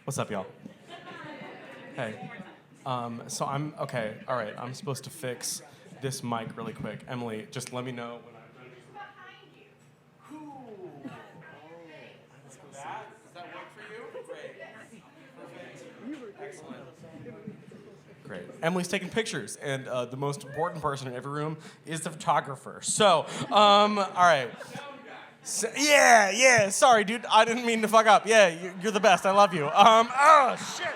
What's up, y'all? Hey. So I'm, okay, all right, I'm supposed to fix this mic really quick. Emily, just let me know when I'm ready. Behind you. Cool. Does that work for you? Great. Perfect. Excellent. Great. Emily's taking pictures, and the most important person in every room is the photographer. So, all right. So, yeah, sorry, dude. I didn't mean to fuck up. Yeah, you're the best. I love you. Oh, shit.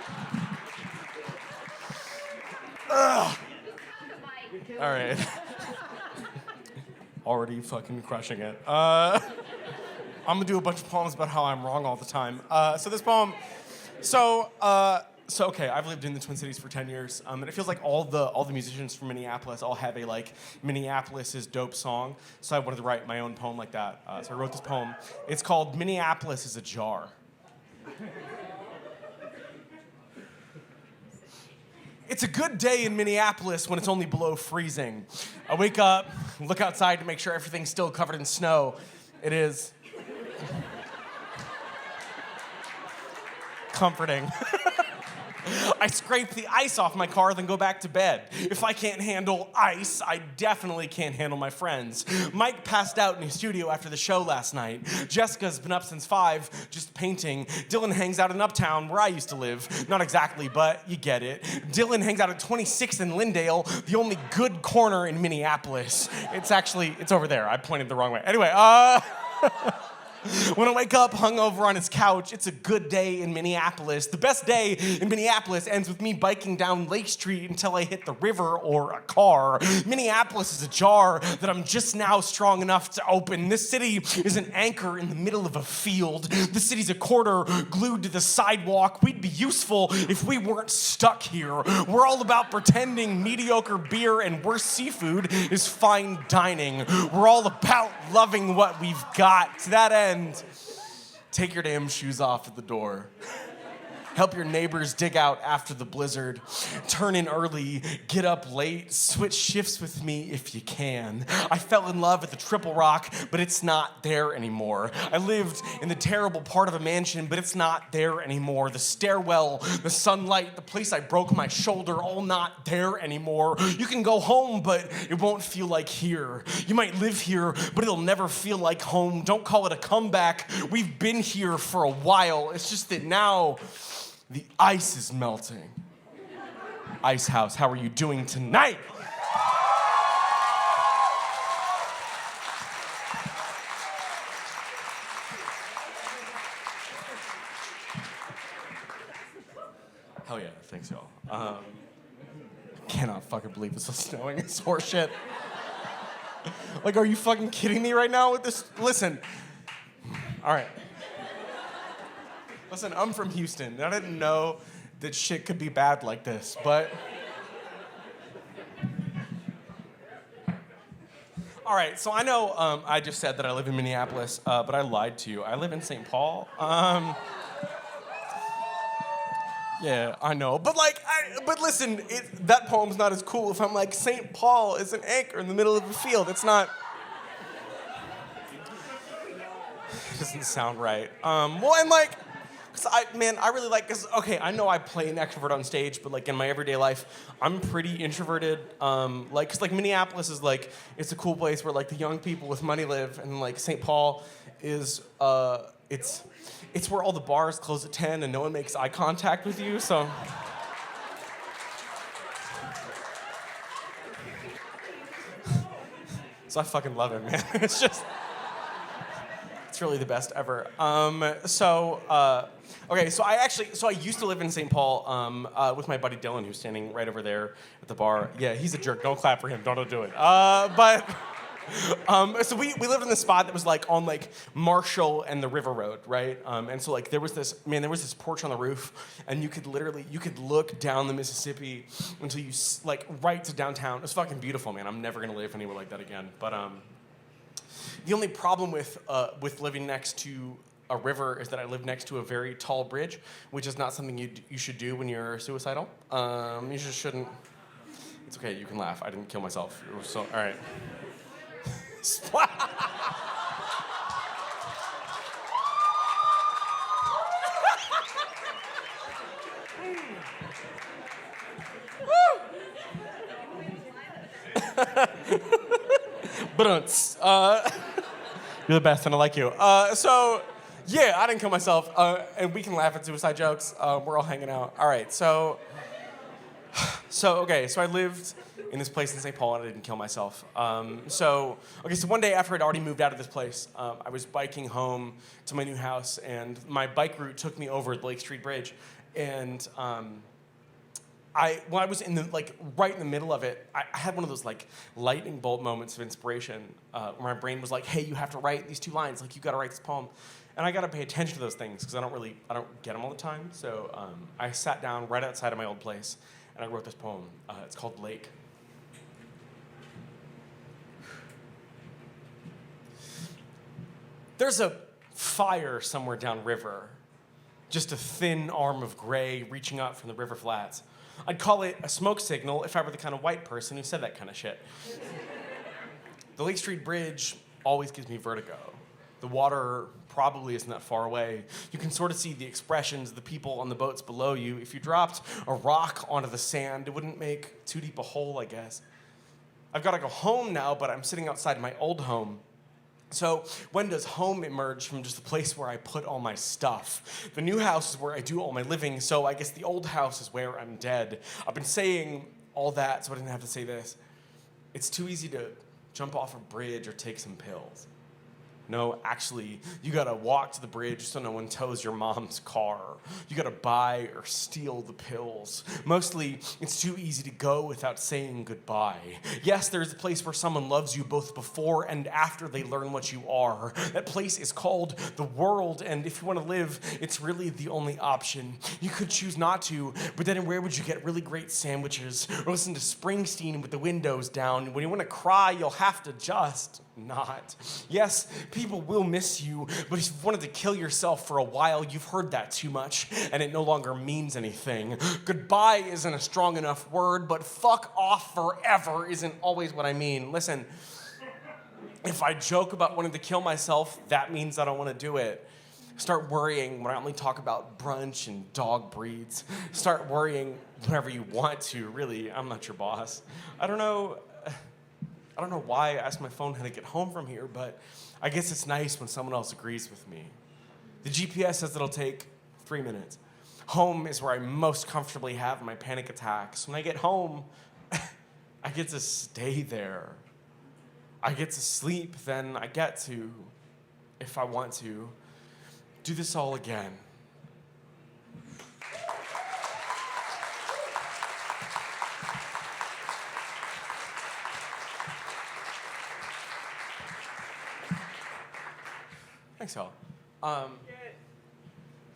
Ugh. All right. Already fucking crushing it. I'm gonna do a bunch of poems about how I'm wrong all the time. So this poem, okay, I've lived in the Twin Cities for 10 years, and it feels like all the musicians from Minneapolis all have a like Minneapolis is dope song. So I wanted to write my own poem like that. So I wrote this poem. It's called Minneapolis is a Jar. It's a good day in Minneapolis when it's only below freezing. I wake up, look outside to make sure everything's still covered in snow. It is comforting. I scrape the ice off my car, then go back to bed. If I can't handle ice, I definitely can't handle my friends. Mike passed out in his studio after the show last night. Jessica's been up since 5, just painting. Dylan hangs out in Uptown, where I used to live. Not exactly, but you get it. Dylan hangs out at 26th and Lyndale, the only good corner in Minneapolis. It's over there. I pointed the wrong way. Anyway, when I wake up hungover on his couch, it's a good day in Minneapolis. The best day in Minneapolis ends with me biking down Lake Street until I hit the river or a car. Minneapolis is a jar that I'm just now strong enough to open. This city is an anchor in the middle of a field. This city's a quarter glued to the sidewalk. We'd be useful if we weren't stuck here. We're all about pretending mediocre beer and worse seafood is fine dining. We're all about loving what we've got. To that end, take your damn shoes off at the door. Help your neighbors dig out after the blizzard. Turn in early, get up late, switch shifts with me if you can. I fell in love at the Triple Rock, but it's not there anymore. I lived in the terrible part of a mansion, but it's not there anymore. The stairwell, the sunlight, the place I broke my shoulder, all not there anymore. You can go home, but it won't feel like here. You might live here, but it'll never feel like home. Don't call it a comeback. We've been here for a while. It's just that now the ice is melting. Icehouse, how are you doing tonight? Hell yeah, thanks y'all. Cannot fucking believe this is snowing. It's horseshit. Like, are you fucking kidding me right now with this? Listen, all right. Listen, I'm from Houston, and I didn't know that shit could be bad like this, but... All right, so I know I just said that I live in Minneapolis, but I lied to you. I live in St. Paul. Yeah, I know. But but listen, that poem's not as cool if I'm like, St. Paul is an anchor in the middle of a field. It's not... It doesn't sound right. Well, and like... Cause I really like, cause okay, I know I play an extrovert on stage, but like in my everyday life, I'm pretty introverted. Cause like Minneapolis is like, it's a cool place where like the young people with money live, and like St. Paul is, it's where all the bars close at 10 and no one makes eye contact with you, so. So I fucking love it, man. It's just, it's really the best ever. Okay, so I used to live in St. Paul with my buddy Dylan, who's standing right over there at the bar. Yeah, he's a jerk. Don't clap for him. Don't do it. So we lived in this spot that was like on like Marshall and the River Road, right? And so like there was this porch on the roof, and you could look down the Mississippi until you like right to downtown. It was fucking beautiful, man. I'm never gonna live anywhere like that again. But the only problem with living next to a river is that I live next to a very tall bridge, which is not something you should do when you're suicidal. You just shouldn't. It's okay, you can laugh. I didn't kill myself. So, all right. But you're the best, and I like you. Yeah, I didn't kill myself, and we can laugh at suicide jokes. We're all hanging out. All right, so I lived in this place in St. Paul, and I didn't kill myself. So one day after I'd already moved out of this place, I was biking home to my new house, and my bike route took me over the Lake Street Bridge, and I was in the right in the middle of it, I had one of those lightning bolt moments of inspiration where my brain was like, "Hey, you have to write these 2 lines. You got to write this poem," and I got to pay attention to those things because I don't get them all the time. So I sat down right outside of my old place and I wrote this poem. It's called Lake. There's a fire somewhere downriver, just a thin arm of gray reaching up from the river flats. I'd call it a smoke signal if I were the kind of white person who said that kind of shit. The Lake Street Bridge always gives me vertigo. The water probably isn't that far away. You can sort of see the expressions of the people on the boats below you. If you dropped a rock onto the sand, it wouldn't make too deep a hole, I guess. I've got to go home now, but I'm sitting outside my old home. So when does home emerge from just the place where I put all my stuff? The new house is where I do all my living, so I guess the old house is where I'm dead. I've been saying all that so I didn't have to say this. It's too easy to jump off a bridge or take some pills. No, actually, you gotta walk to the bridge so no one tows your mom's car. You gotta buy or steal the pills. Mostly, it's too easy to go without saying goodbye. Yes, there's a place where someone loves you both before and after they learn what you are. That place is called the world, and if you wanna live, it's really the only option. You could choose not to, but then where would you get really great sandwiches or listen to Springsteen with the windows down? When you wanna cry, you'll have to just not. Yes, people will miss you, but if you've wanted to kill yourself for a while, you've heard that too much, and it no longer means anything. Goodbye isn't a strong enough word, but fuck off forever isn't always what I mean. Listen, if I joke about wanting to kill myself, that means I don't want to do it. Start worrying when I only talk about brunch and dog breeds. Start worrying whenever you want to, really. I'm not your boss. I don't know why I asked my phone how to get home from here, but I guess it's nice when someone else agrees with me. The GPS says it'll take 3 minutes. Home is where I most comfortably have my panic attacks. When I get home, I get to stay there. I get to sleep, then I get to, if I want to, do this all again. Thanks, y'all.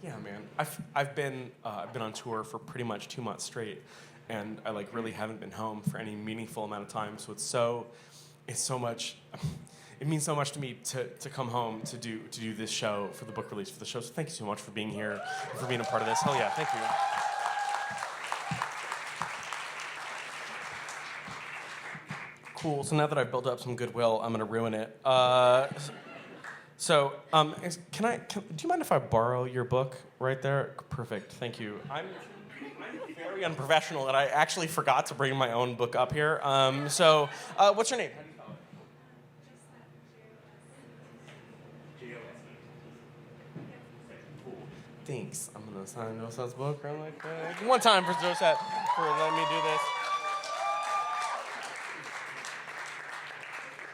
Yeah, man. I've been on tour for pretty much 2 months straight, and I really haven't been home for any meaningful amount of time. So it's so much. It means so much to me to come home to do this show for the book release for the show. So thank you so much for being here and for being a part of this. Hell yeah, thank you. Cool. So now that I've built up some goodwill, I'm gonna ruin it. Do you mind if I borrow your book right there? Perfect, thank you. I'm very unprofessional that I actually forgot to bring my own book up here. What's your name? How do you spell it? Cool. Thanks. I'm gonna sign Joset's book real quick. One time for Josette for letting me do this.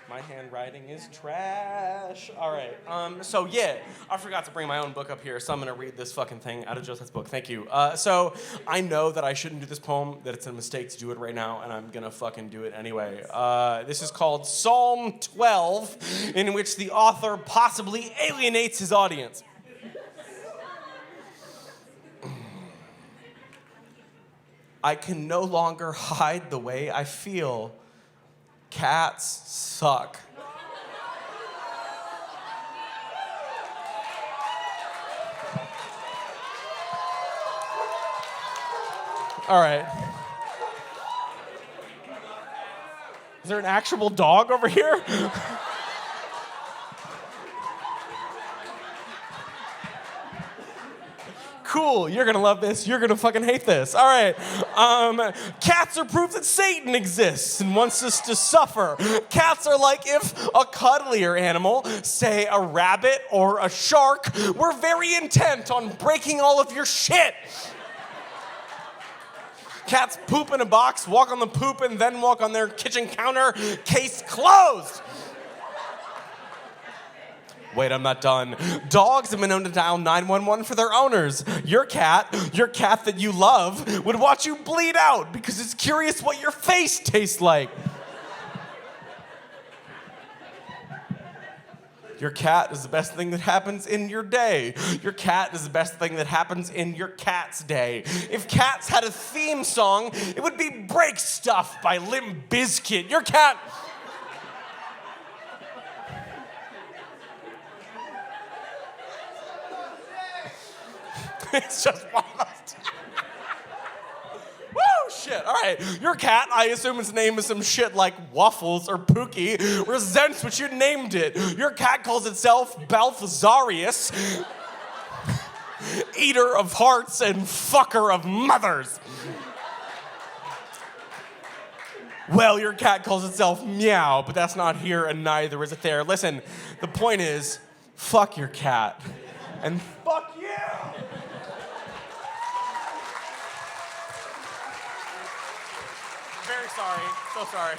My handwriting is trash. All right. I forgot to bring my own book up here, so I'm gonna read this fucking thing out of Joset's book. Thank you. I know that I shouldn't do this poem, that it's a mistake to do it right now, and I'm gonna fucking do it anyway. This is called Psalm 12, in which the author possibly alienates his audience. I can no longer hide the way I feel. Cats suck. All right. Is there an actual dog over here? Cool, you're gonna love this, you're gonna fucking hate this. All right, cats are proof that Satan exists and wants us to suffer. Cats are like if a cuddlier animal, say a rabbit or a shark, were very intent on breaking all of your shit. Cats poop in a box, walk on the poop, and then walk on their kitchen counter. Case closed. Wait, I'm not done. Dogs have been known to dial 911 for their owners. Your cat that you love, would watch you bleed out because it's curious what your face tastes like. Your cat is the best thing that happens in your day. Your cat is the best thing that happens in your cat's day. If Cats had a theme song, it would be Break Stuff by Limp Bizkit. Your cat... It's just one of those. Woo, shit. All right. Your cat, I assume its name is some shit like Waffles or Pookie, resents what you named it. Your cat calls itself Balthazarius, eater of hearts and fucker of mothers. Well, your cat calls itself Meow, but that's not here and neither is it there. Listen, the point is, fuck your cat. And fuck you! Very sorry. So sorry.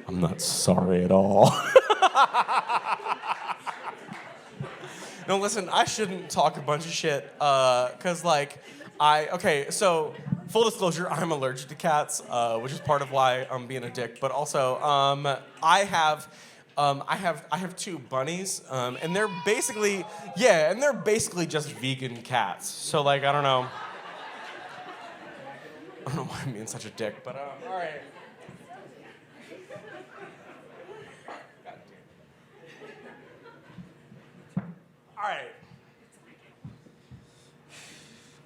I'm not sorry at all. No, listen, I shouldn't talk a bunch of shit, because, so, full disclosure, I'm allergic to cats, which is part of why I'm being a dick, but also, I have two bunnies, and they're basically just vegan cats, so, I don't know why I'm being such a dick, but, all right. All right.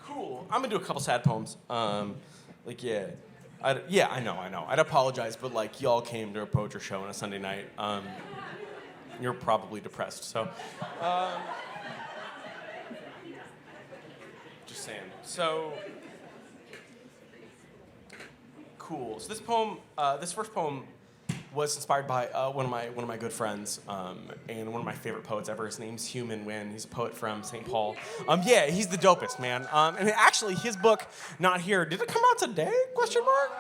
Cool. I'm gonna do a couple sad poems. I know. I'd apologize, but y'all came to a poetry show on a Sunday night. You're probably depressed, so. Just saying. So. Cool. So this first poem was inspired by one of my good friends and one of my favorite poets ever. His name's Human Win. He's a poet from St. Paul. He's the dopest, man. And actually, his book, Not Here, did it come out today? Question mark?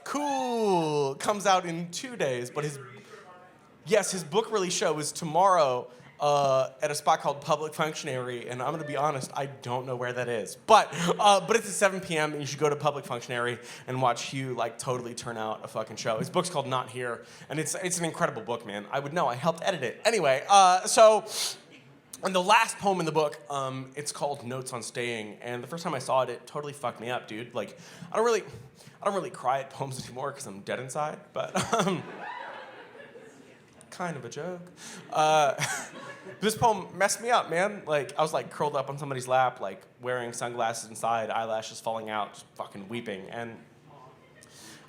Cool. Comes out in 2 days, but his book release show is tomorrow at a spot called Public Functionary, and I'm gonna be honest, I don't know where that is. But it's at 7 p.m. and you should go to Public Functionary and watch Hugh totally turn out a fucking show. His book's called Not Here, and it's an incredible book, man. I would know. I helped edit it. Anyway, and the last poem in the book, it's called Notes on Staying, and the first time I saw it, it totally fucked me up, dude. I don't really cry at poems anymore because I'm dead inside, but kind of a joke. This poem messed me up, man. I was curled up on somebody's lap, wearing sunglasses inside, eyelashes falling out, just fucking weeping. And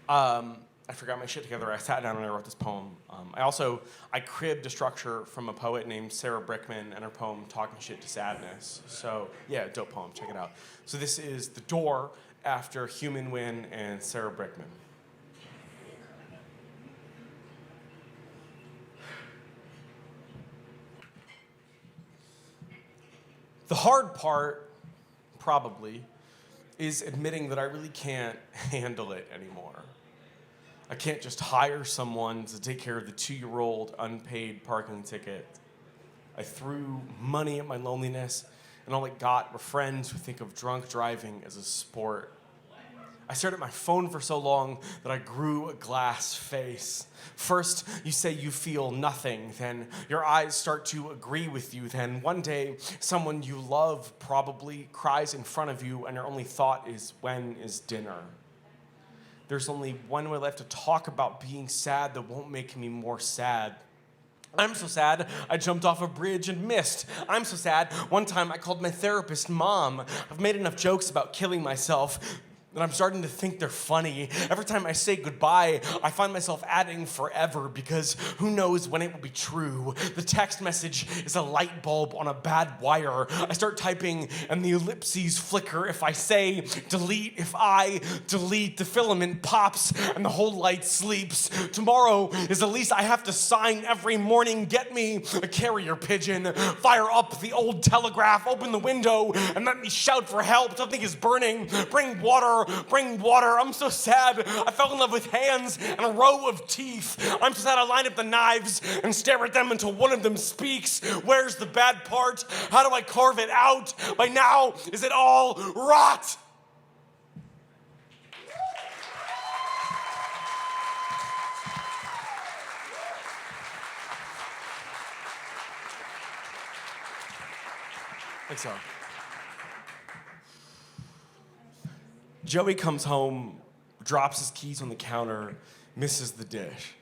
I forgot my shit together. I sat down and I wrote this poem. I cribbed a structure from a poet named Sarah Brickman and her poem Talking Shit to Sadness. So yeah, dope poem. Check it out. So this is The Door after Human Win and Sarah Brickman. The hard part, probably, is admitting that I really can't handle it anymore. I can't just hire someone to take care of the 2-year-old unpaid parking ticket. I threw money at my loneliness, and all I got were friends who think of drunk driving as a sport. I stared at my phone for so long that I grew a glass face. First, you say you feel nothing, then your eyes start to agree with you, then one day, someone you love probably cries in front of you, and your only thought is, when is dinner? There's only one way left to talk about being sad that won't make me more sad. I'm so sad, I jumped off a bridge and missed. I'm so sad, one time I called my therapist Mom. I've made enough jokes about killing myself. that I'm starting to think they're funny. Every time I say goodbye, I find myself adding forever because who knows when it will be true. The text message is a light bulb on a bad wire. I start typing and the ellipses flicker. If I say delete, if I delete, the filament pops and the whole light sleeps. Tomorrow is the least I have to sign every morning. Get me a carrier pigeon. Fire up the old telegraph, open the window, and let me shout for help. Something is burning. Bring water. I'm so sad. I fell in love with hands and a row of teeth. I'm so sad I line up the knives and stare at them until one of them speaks. Where's the bad part? How do I carve it out? By now, is it all rot? Thanks, so. Joey comes home, drops his keys on the counter, misses the dish.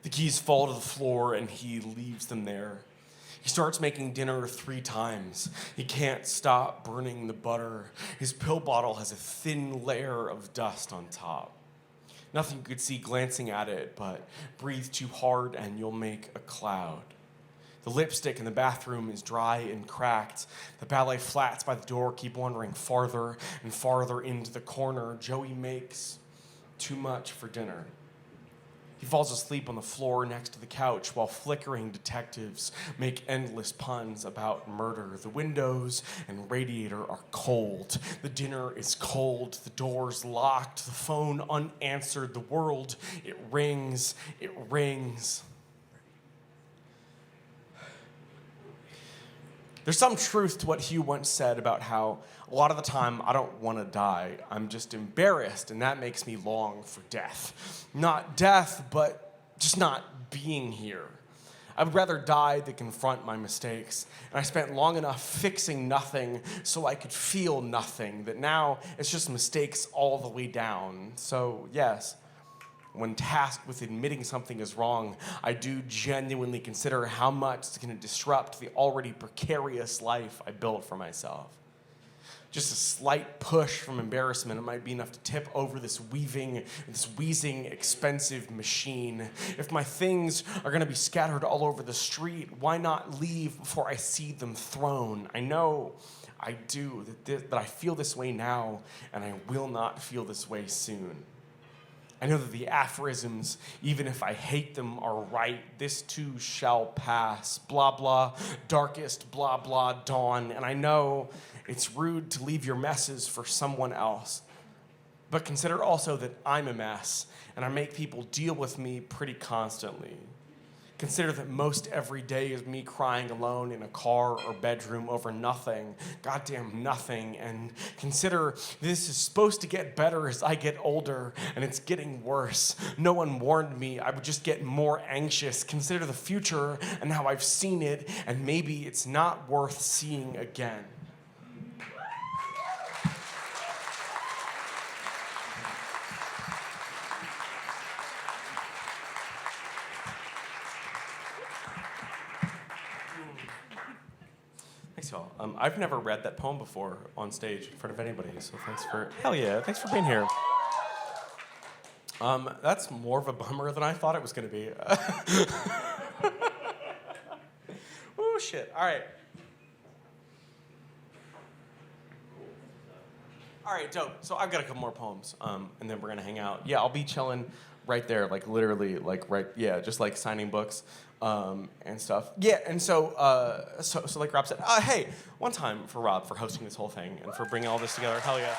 The keys fall to the floor and he leaves them there. He starts making dinner 3 times. He can't stop burning the butter. His pill bottle has a thin layer of dust on top. Nothing you could see glancing at it, but breathe too hard and you'll make a cloud. The lipstick in the bathroom is dry and cracked. The ballet flats by the door keep wandering farther and farther into the corner. Joey makes too much for dinner. He falls asleep on the floor next to the couch while flickering detectives make endless puns about murder. The windows and radiator are cold. The dinner is cold. The door's locked. The phone unanswered. The world, it rings. It rings. There's some truth to what Hugh once said about how a lot of the time I don't want to die. I'm just embarrassed, and that makes me long for death. Not death, but just not being here. I would rather die than confront my mistakes. And I spent long enough fixing nothing so I could feel nothing, that now it's just mistakes all the way down. So yes, when tasked with admitting something is wrong, I do genuinely consider how much it's going to disrupt the already precarious life I built for myself. Just a slight push from embarrassment, it might be enough to tip over this wheezing, expensive machine. If my things are going to be scattered all over the street, why not leave before I see them thrown? I know I do, that I feel this way now, and I will not feel this way soon. I know that the aphorisms, even if I hate them, are right. This too shall pass. Blah, blah, darkest, blah, blah, dawn. And I know it's rude to leave your messes for someone else. But consider also that I'm a mess, and I make people deal with me pretty constantly. Consider that most every day is me crying alone in a car or bedroom over nothing, goddamn nothing. And consider this is supposed to get better as I get older, and it's getting worse. No one warned me I would just get more anxious. Consider the future and how I've seen it, and maybe it's not worth seeing again. Thanks, y'all. I've never read that poem before on stage in front of anybody, so thanks for being here. That's more of a bummer than I thought it was going to be. Oh, shit. All right, dope. So I've got a couple more poems, and then we're going to hang out. Yeah, I'll be chilling right there, like literally, like right, yeah, just like signing books and stuff. Yeah, and so like Rob said, hey, one time for Rob for hosting this whole thing and for bringing all this together. Hell yeah.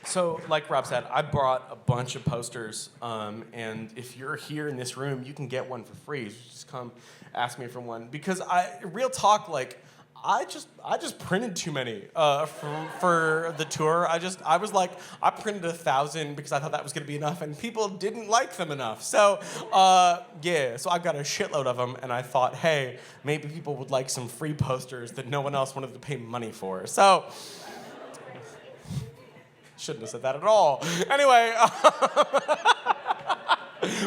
So, like Rob said, I brought a bunch of posters, and if you're here in this room, you can get one for free. You just come ask me for one. Because real talk, like, I just printed too many for the tour. I was like, I printed 1,000 because I thought that was going to be enough, and people didn't like them enough. So, yeah, so I've got a shitload of them, and I thought, hey, maybe people would like some free posters that no one else wanted to pay money for. So, shouldn't have said that at all. Anyway,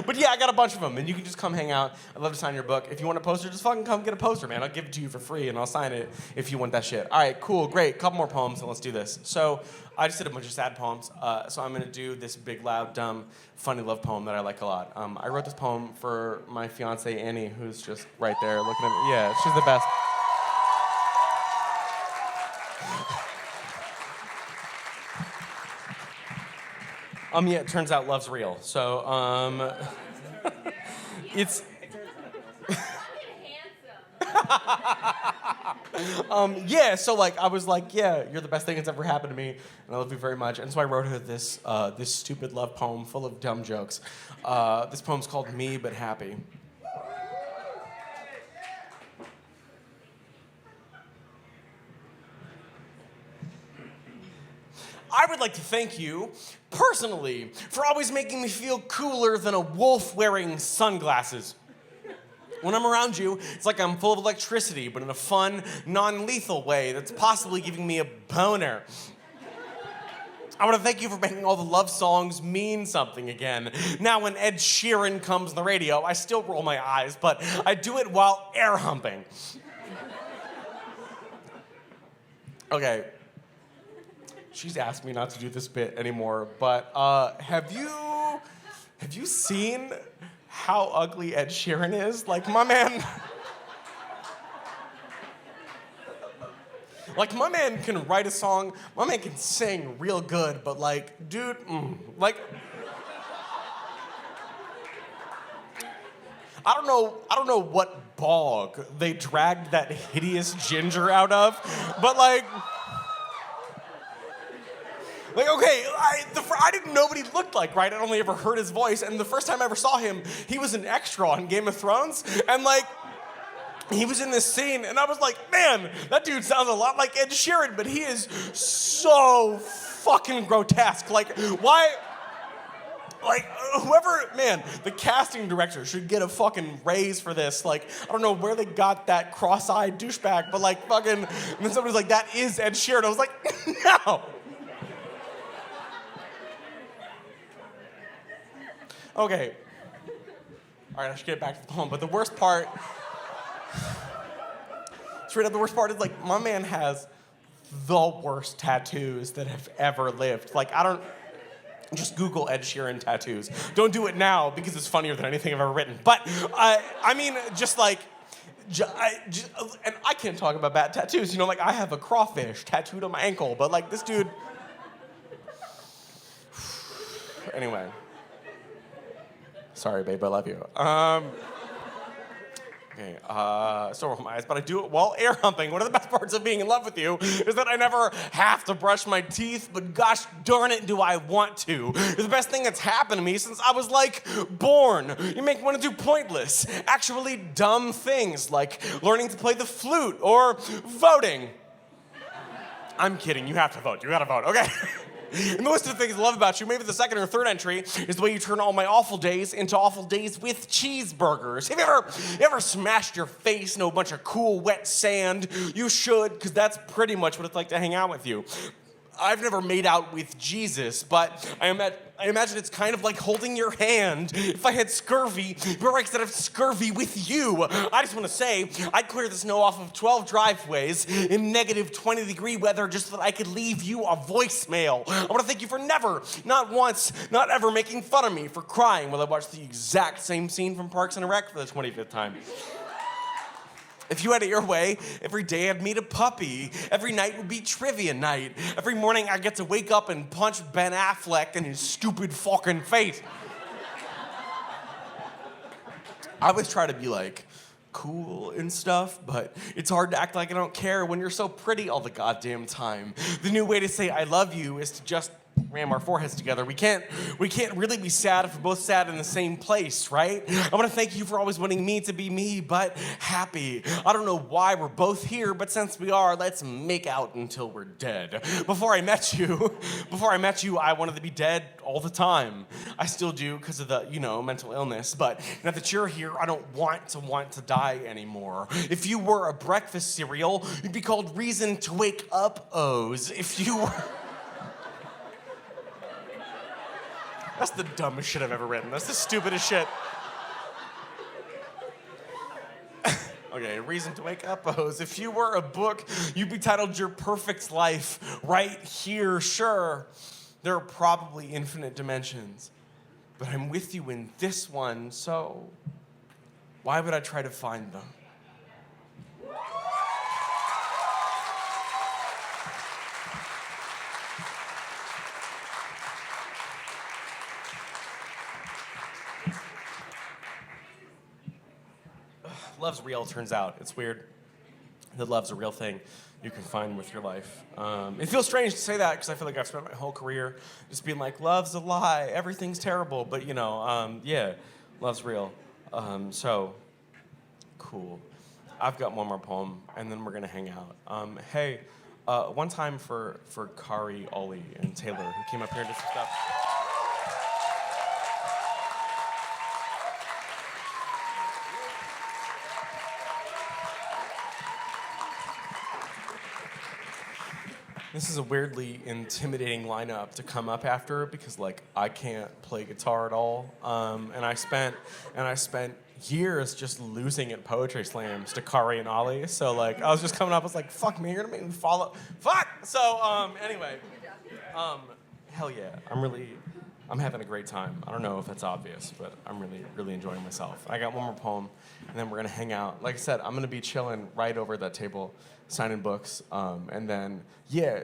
But yeah, I got a bunch of them, and you can just come hang out. I'd love to sign your book. If you want a poster, just fucking come get a poster, man. I'll give it to you for free, and I'll sign it if you want that shit. All right, cool, great. Couple more poems, and let's do this. So I just did a bunch of sad poems, so I'm going to do this big, loud, dumb, funny love poem that I like a lot. I wrote this poem for my fiance Annie, who's just right there looking at me. Yeah, she's the best. Yeah, it turns out love's real. So, it's... Yeah, so like I was like, yeah, you're the best thing that's ever happened to me, and I love you very much. And so I wrote her this this stupid love poem full of dumb jokes. This poem's called Me But Happy. I would like to thank you, personally, for always making me feel cooler than a wolf wearing sunglasses. When I'm around you, it's like I'm full of electricity, but in a fun, non-lethal way that's possibly giving me a boner. I want to thank you for making all the love songs mean something again. Now when Ed Sheeran comes on the radio, I still roll my eyes, but I do it while air humping. Okay. She's asked me not to do this bit anymore, but have you seen how ugly Ed Sheeran is? Like, my man... Like, my man can write a song, my man can sing real good, but like, dude, like... I don't know what bog they dragged that hideous ginger out of, but like... Like, okay, I didn't know what he looked like, right? I'd only ever heard his voice, and the first time I ever saw him, he was an extra on Game of Thrones, and like, he was in this scene, and I was like, man, that dude sounds a lot like Ed Sheeran, but he is so fucking grotesque. Like, why... Like, whoever, man, the casting director should get a fucking raise for this. Like, I don't know where they got that cross-eyed douchebag, but like, fucking, and then somebody's like, that is Ed Sheeran. I was like, no. Okay. All right, I should get back to the poem. But the worst part, straight up, the worst part is like, my man has the worst tattoos that have ever lived. Like, just Google Ed Sheeran tattoos. Don't do it now because it's funnier than anything I've ever written. But, I mean, just like, and I can't talk about bad tattoos. You know, like, I have a crawfish tattooed on my ankle, but like, this dude, anyway. Sorry, babe, I love you. Okay, still roll my eyes, but I do it while air humping. One of the best parts of being in love with you is that I never have to brush my teeth, but gosh darn it, do I want to. It's the best thing that's happened to me since I was, like, born. You make me want to do pointless, actually dumb things, like learning to play the flute or voting. I'm kidding, you have to vote. You gotta vote, okay? And the list of things I love about you, maybe the second or third entry, is the way you turn all my awful days into awful days with cheeseburgers. Have you ever smashed your face into a bunch of cool, wet sand? You should, because that's pretty much what it's like to hang out with you. I've never made out with Jesus, but I imagine it's kind of like holding your hand. If I had scurvy, but I could have scurvy with you. I just want to say, I'd clear the snow off of 12 driveways in negative 20-degree weather just so that I could leave you a voicemail. I want to thank you for never, not once, not ever making fun of me for crying while I watched the exact same scene from Parks and Rec for the 25th time. If you had it your way, every day I'd meet a puppy. Every night would be trivia night. Every morning I get to wake up and punch Ben Affleck in his stupid fucking face. I always try to be like cool and stuff, but it's hard to act like I don't care when you're so pretty all the goddamn time. The new way to say I love you is to just ram our foreheads together. We can't really be sad if we're both sad in the same place, right? I want to thank you for always wanting me to be me, but happy. I don't know why we're both here, but since we are, let's make out until we're dead. Before I met you, I wanted to be dead all the time. I still do because of the, mental illness, but now that you're here, I don't want to die anymore. If you were a breakfast cereal, you'd be called Reason to Wake Up O's. If you were... That's the dumbest shit I've ever written. That's the stupidest shit. Okay, Reason to Wake Up, O's. If you were a book, you'd be titled Your Perfect Life right here. Sure, there are probably infinite dimensions, but I'm with you in this one, so why would I try to find them? Love's real, turns out. It's weird that love's a real thing you can find with your life. It feels strange to say that because I feel like I've spent my whole career just being like, love's a lie, everything's terrible. But, yeah, love's real. So, cool. I've got one more poem, and then we're going to hang out. Hey, one time for Kari, Ollie, and Taylor, who came up here and did some stuff. This is a weirdly intimidating lineup to come up after because, like, I can't play guitar at all, and I spent years just losing at poetry slams to Kari and Ollie. So, like, I was just coming up. I was like, "Fuck me, you're gonna make me follow." Fuck. So, anyway, hell yeah, I'm having a great time. I don't know if that's obvious, but I'm really enjoying myself. I got one more poem, and then we're gonna hang out. Like I said, I'm gonna be chilling right over that table, signing books, and then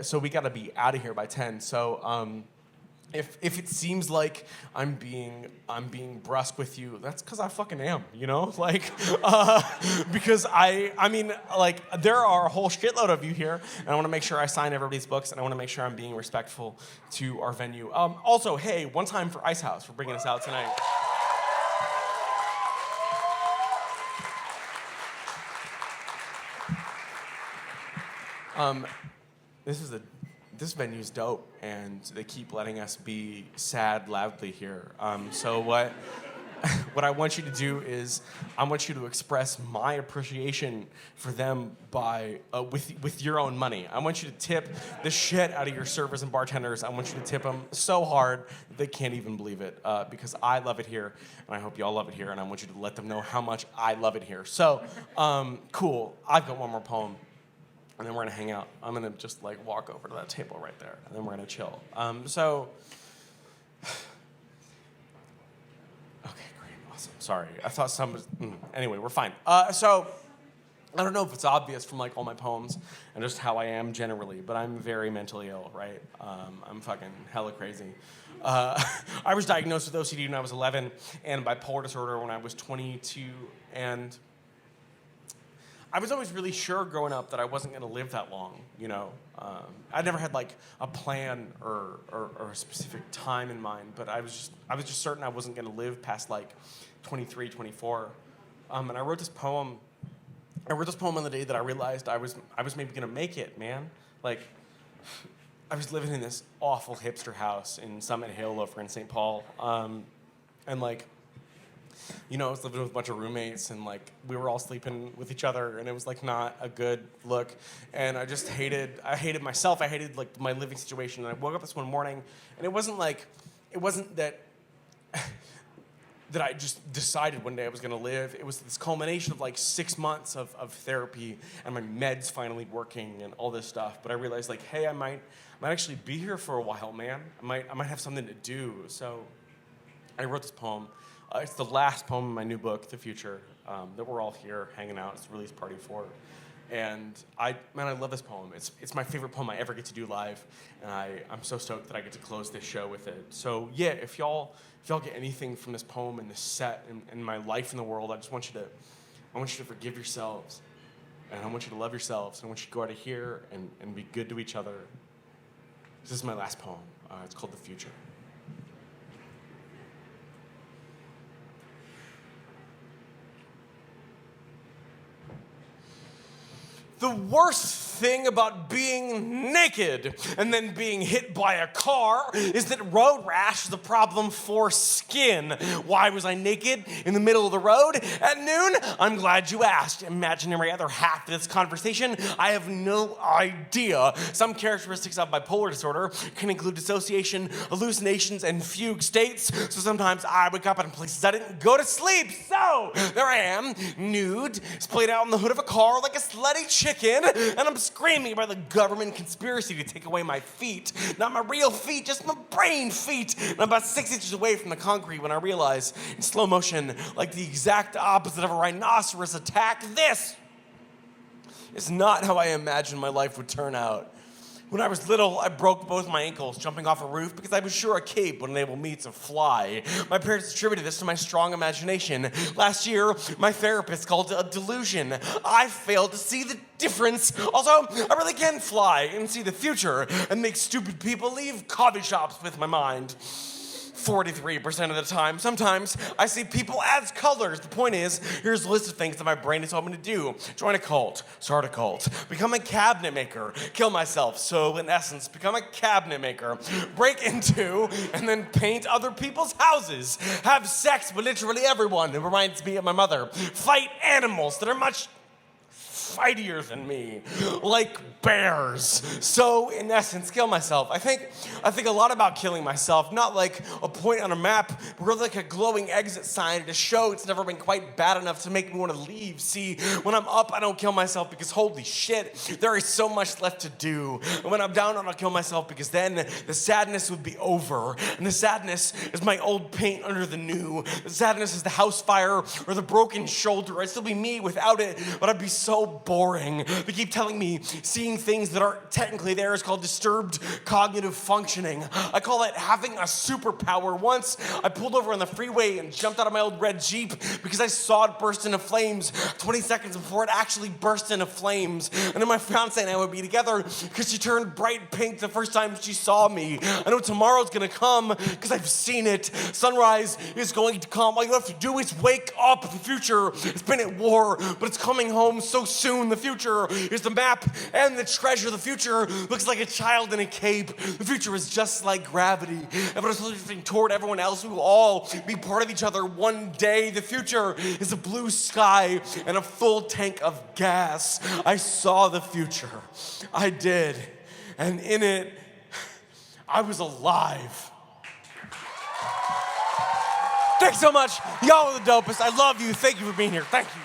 so we gotta be out of here by 10. So if it seems like I'm being brusque with you, that's because I fucking am, like because I mean, like, there are a whole shitload of you here, and I want to make sure I sign everybody's books, and I want to make sure I'm being respectful to our venue. Also, hey, one time for Icehouse for bringing us out tonight. This venue's dope, and they keep letting us be sad loudly here. So what I want you to do is I want you to express my appreciation for them by with your own money. I want you to tip the shit out of your servers and bartenders. I want you to tip them so hard that they can't even believe it, because I love it here, and I hope you all love it here, and I want you to let them know how much I love it here. So, cool. I've got one more poem. And then we're gonna hang out. I'm gonna just like walk over to that table right there, and then we're gonna chill. Okay, great, awesome. Sorry, I thought anyway, we're fine. So I don't know if it's obvious from like all my poems and just how I am generally, but I'm very mentally ill, right? I'm fucking hella crazy. I was diagnosed with OCD when I was 11 and bipolar disorder when I was 22, and I was always really sure growing up that I wasn't going to live that long, I never had like a plan or a specific time in mind, but I was just certain I wasn't going to live past like 23, 24. And I wrote this poem on the day that I realized I was maybe going to make it, man. Like, I was living in this awful hipster house in Summit Hill over in St. Paul, and like, I was living with a bunch of roommates, and like we were all sleeping with each other, and it was like not a good look. And I hated myself. I hated like my living situation. And I woke up this one morning, and it wasn't that that I just decided one day I was gonna live. It was this culmination of like 6 months of therapy and my meds finally working and all this stuff. But I realized like, hey, I might actually be here for a while, man. I might have something to do. So I wrote this poem. It's the last poem in my new book, The Future, that we're all here hanging out. It's the release party for. And I love this poem. It's my favorite poem I ever get to do live, and I'm so stoked that I get to close this show with it. So yeah, if y'all get anything from this poem and this set and my life in the world, I want you to forgive yourselves, and I want you to love yourselves, and I want you to go out of here and be good to each other. This is my last poem. It's called The Future. The worst thing about being naked and then being hit by a car is that road rash is a problem for skin. Why was I naked in the middle of the road at noon? I'm glad you asked. Imaginary other half of this conversation, I have no idea. Some characteristics of bipolar disorder can include dissociation, hallucinations, and fugue states. So sometimes I wake up in places I didn't go to sleep. So there I am, nude, splayed out in the hood of a car like a slutty chicken, and I'm screaming about the government conspiracy to take away my feet. Not my real feet, just my brain feet. And I'm about 6 inches away from the concrete when I realize, in slow motion, like the exact opposite of a rhinoceros attack, this is not how I imagined my life would turn out. When I was little, I broke both my ankles jumping off a roof because I was sure a cape would enable me to fly. My parents attributed this to my strong imagination. Last year, my therapist called it a delusion. I failed to see the difference. Also, I really can fly and see the future and make stupid people leave coffee shops with my mind. 43% of the time. Sometimes I see people as colors. The point is, here's a list of things that my brain is hoping to do. Join a cult, start a cult, become a cabinet maker, kill myself, so in essence, become a cabinet maker, break into and then paint other people's houses, have sex with literally everyone. It reminds me of my mother. Fight animals that are much fightier than me, like bears. So, in essence, kill myself. I think a lot about killing myself, not like a point on a map, but really like a glowing exit sign to show it's never been quite bad enough to make me want to leave. See, when I'm up, I don't kill myself because holy shit, there is so much left to do. And when I'm down, I don't kill myself because then the sadness would be over. And the sadness is my old paint under the new. The sadness is the house fire or the broken shoulder. I'd still be me without it, but I'd be so boring. They keep telling me seeing things that aren't technically there is called disturbed cognitive functioning. I call it having a superpower. Once I pulled over on the freeway and jumped out of my old red Jeep because I saw it burst into flames 20 seconds before it actually burst into flames. And then my fiance and I would be together because she turned bright pink the first time she saw me. I know tomorrow's gonna come because I've seen it. Sunrise is going to come. All you have to do is wake up. The future has been at war, but it's coming home so soon. The future is the map and the treasure. The future looks like a child in a cape. The future is just like gravity. But it's looking toward everyone else. We will all be part of each other one day. The future is a blue sky and a full tank of gas. I saw the future. I did. And in it, I was alive. Thanks so much. Y'all are the dopest. I love you. Thank you for being here. Thank you.